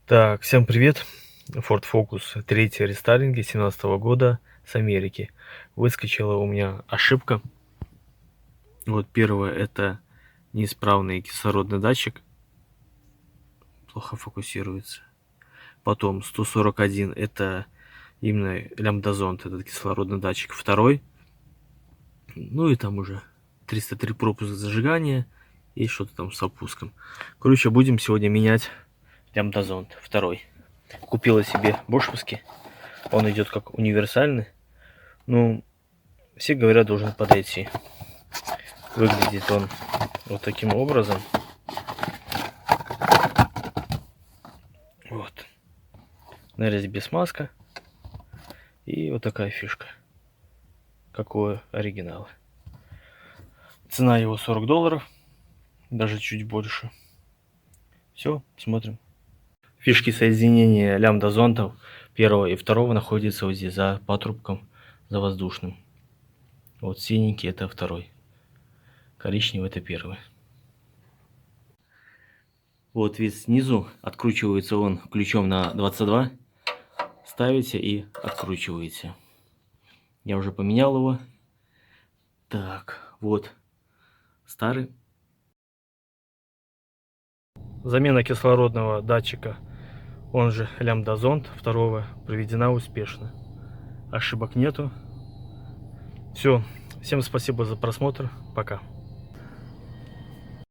Так, всем привет. Ford Focus 3 рестайлинге 2017 года с Америки. Выскочила у меня ошибка. Вот первое — это неисправный кислородный датчик. Плохо фокусируется. Потом 141 — это именно лямбдазонт, этот кислородный датчик. Второй. Ну и там уже 303 пропуск зажигания и что-то там с опуском. Короче, будем сегодня менять лямбдазонт. Второй. Купила себе бошевский. Он идет как универсальный. Ну, все говорят, должен подойти. Выглядит он вот таким образом. Вот. На резьбе смазка. И вот такая фишка. Какой оригинал. Цена его $40. Даже чуть больше. Все, смотрим. Фишки соединения лямбда-зонтов первого и второго находятся вот здесь за патрубком, за воздушным. Вот синенький — это второй. Коричневый — это первый. Вот вид снизу. Откручивается он ключом на 22. Ставите и откручиваете. Я уже поменял его. Так, вот старый. Замена кислородного датчика, он же лямбда-зонт второго, проведена успешно. Ошибок нету. Все. Всем спасибо за просмотр. Пока.